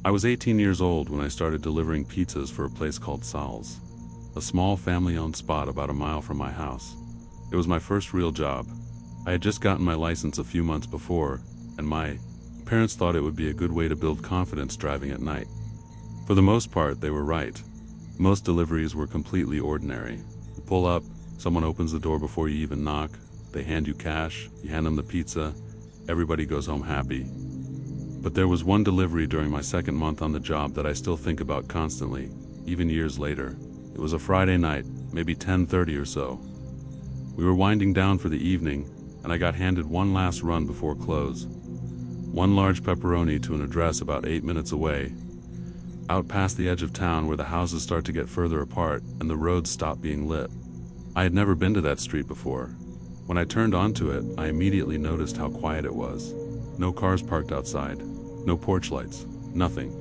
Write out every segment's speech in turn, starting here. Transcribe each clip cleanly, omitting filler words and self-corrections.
I was 18 years old when I started delivering pizzas for a place called Sal's, a small family-owned spot about a mile from my house. It was my first real job. I had just gotten my license a few months before, and my parents thought it would be a good way to build confidence driving at night. For the most part, they were right. Most deliveries were completely ordinary. You pull up, someone opens the door before you even knock, they hand you cash, you hand them the pizza, everybody goes home happy. But there was one delivery during my second month on the job that I still think about constantly, even years later. It was a Friday night, maybe 10:30 or so. We were winding down for the evening, and I got handed one last run before close. One large pepperoni to an address about 8 minutes away, out past the edge of town where the houses start to get further apart and the roads stop being lit. I had never been to that street before. When I turned onto it, I immediately noticed how quiet it was. No cars parked outside. No porch lights, nothing.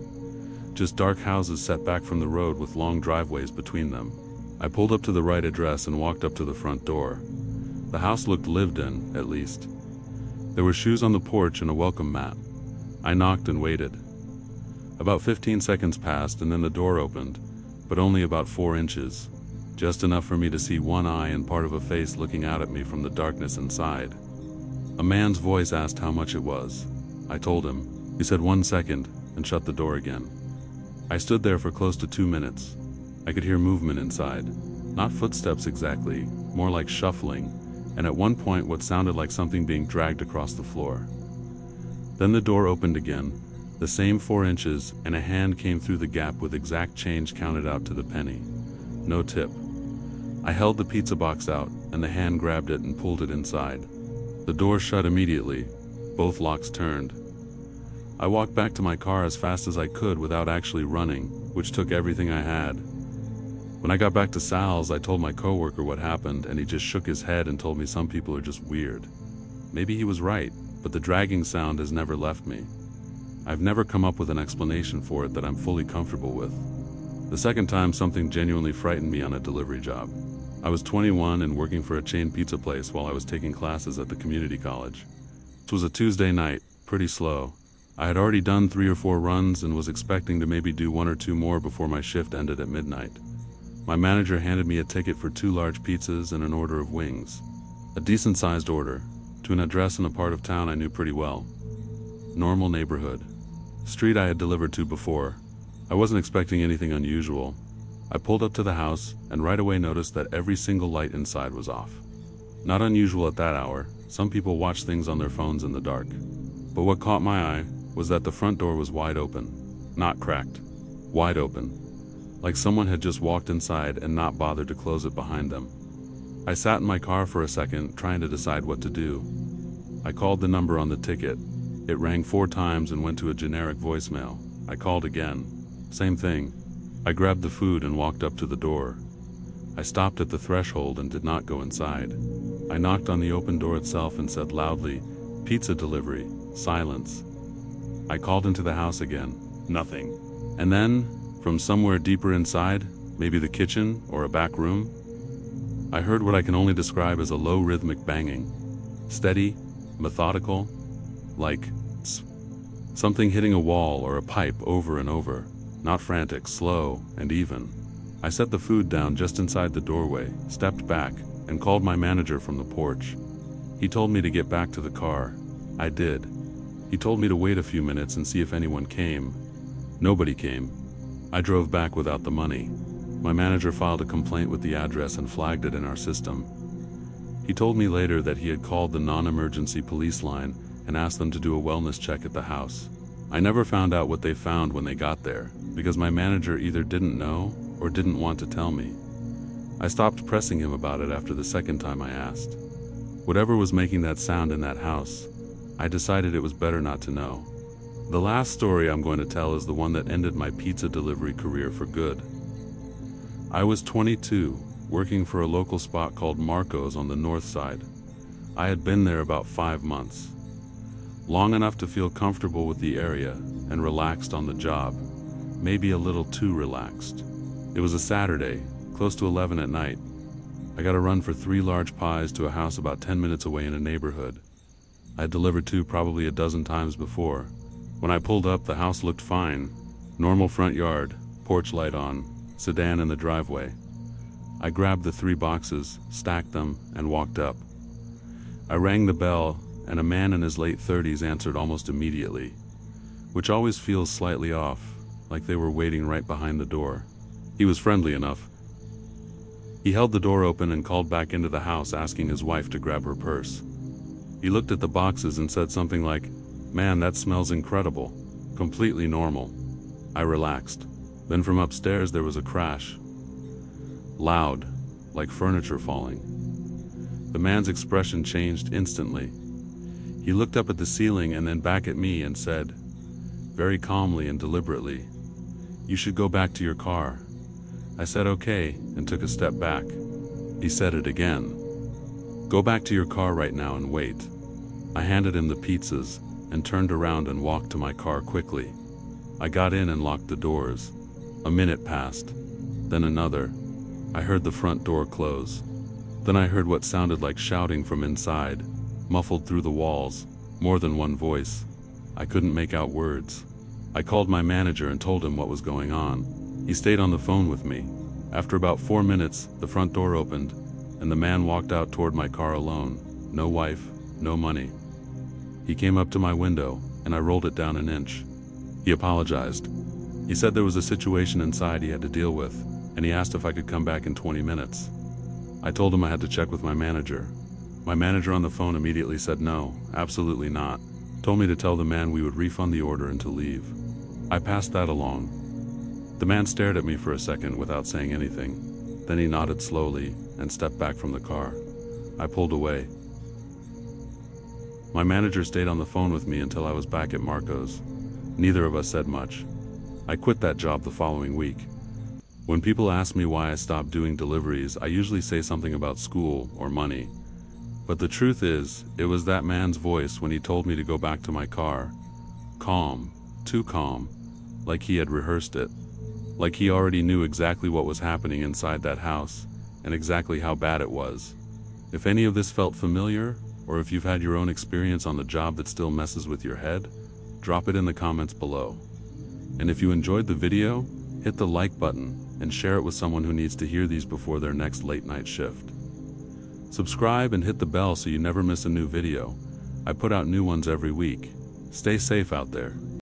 Just dark houses set back from the road with long driveways between them. I pulled up to the right address and walked up to the front door. The house looked lived in, at least. There were shoes on the porch and a welcome mat. I knocked and waited. About 15 seconds passed and then the door opened, but only about 4 inches. Just enough for me to see one eye and part of a face looking out at me from the darkness inside. A man's voice asked how much it was. I told him. He said 1 second, and shut the door again. I stood there for close to 2 minutes. I could hear movement inside. Not footsteps exactly, more like shuffling, and at one point what sounded like something being dragged across the floor. Then the door opened again, the same 4 inches, and a hand came through the gap with exact change counted out to the penny. No tip. I held the pizza box out, and the hand grabbed it and pulled it inside. The door shut immediately. Both locks turned. I walked back to my car as fast as I could without actually running, which took everything I had. When I got back to Sal's, I told my coworker what happened, and he just shook his head and told me some people are just weird. Maybe he was right, but the dragging sound has never left me. I've never come up with an explanation for it that I'm fully comfortable with. The second time something genuinely frightened me on a delivery job. I was 21 and working for a chain pizza place while I was taking classes at the community college. It was a Tuesday night, pretty slow. I had already done 3 or 4 runs and was expecting to maybe do 1 or 2 more before my shift ended at midnight. My manager handed me a ticket for 2 large pizzas and an order of wings. A decent-sized order, to an address in a part of town I knew pretty well. Normal neighborhood. Street I had delivered to before. I wasn't expecting anything unusual. I pulled up to the house and right away noticed that every single light inside was off. Not unusual at that hour. Some people watch things on their phones in the dark. But what caught my eye was that the front door was wide open. Not cracked. Wide open. Like someone had just walked inside and not bothered to close it behind them. I sat in my car for a second, trying to decide what to do. I called the number on the ticket. It rang 4 times and went to a generic voicemail. I called again. Same thing. I grabbed the food and walked up to the door. I stopped at the threshold and did not go inside. I knocked on the open door itself and said loudly, "Pizza delivery." Silence. I called into the house again. Nothing. And then, from somewhere deeper inside, maybe the kitchen or a back room, I heard what I can only describe as a low rhythmic banging. Steady, methodical, like something hitting a wall or a pipe over and over. Not frantic, slow, and even. I set the food down just inside the doorway, stepped back, and called my manager from the porch. He told me to get back to the car. I did. He told me to wait a few minutes and see if anyone came. Nobody came. I drove back without the money. My manager filed a complaint with the address and flagged it in our system. He told me later that he had called the non-emergency police line and asked them to do a wellness check at the house. I never found out what they found when they got there, because my manager either didn't know or didn't want to tell me. I stopped pressing him about it after the second time I asked. Whatever was making that sound in that house, I decided it was better not to know. The last story I'm going to tell is the one that ended my pizza delivery career for good. I was 22, working for a local spot called Marco's on the north side. I had been there about 5 months. Long enough to feel comfortable with the area and relaxed on the job, maybe a little too relaxed. It was a Saturday, close to 11 at night. I got a run for 3 large pies to a house about 10 minutes away in a neighborhood. I had delivered to probably a dozen times before. When I pulled up, the house looked fine. Normal front yard, porch light on, sedan in the driveway. I grabbed the 3 boxes, stacked them, and walked up. I rang the bell, and a man in his late 30s answered almost immediately, which always feels slightly off, like they were waiting right behind the door. He was friendly enough. He held the door open and called back into the house asking his wife to grab her purse. He looked at the boxes and said something like, "Man, that smells incredible." Completely normal. I relaxed. Then from upstairs there was a crash. Loud, like furniture falling. The man's expression changed instantly. He looked up at the ceiling and then back at me and said, very calmly and deliberately, "You should go back to your car." I said okay and took a step back. He said it again. "Go back to your car right now and wait." I handed him the pizzas and turned around and walked to my car quickly. I got in and locked the doors. A minute passed, then another. I heard the front door close. Then I heard what sounded like shouting from inside, muffled through the walls, more than one voice. I couldn't make out words. I called my manager and told him what was going on. He stayed on the phone with me. After about 4 minutes, the front door opened, and the man walked out toward my car alone. No wife, no money. He came up to my window, and I rolled it down an inch. He apologized. He said there was a situation inside he had to deal with, and he asked if I could come back in 20 minutes. I told him I had to check with my manager. My manager on the phone immediately said no, absolutely not. Told me to tell the man we would refund the order and to leave. I passed that along. The man stared at me for a second without saying anything. Then he nodded slowly and stepped back from the car. I pulled away. My manager stayed on the phone with me until I was back at Marco's. Neither of us said much. I quit that job the following week. When people ask me why I stopped doing deliveries, I usually say something about school or money. But the truth is, it was that man's voice when he told me to go back to my car. Calm, too calm, like he had rehearsed it. Like he already knew exactly what was happening inside that house, and exactly how bad it was. If any of this felt familiar, or if you've had your own experience on the job that still messes with your head, drop it in the comments below. And if you enjoyed the video, hit the like button and share it with someone who needs to hear these before their next late night shift. Subscribe and hit the bell so you never miss a new video. I put out new ones every week. Stay safe out there.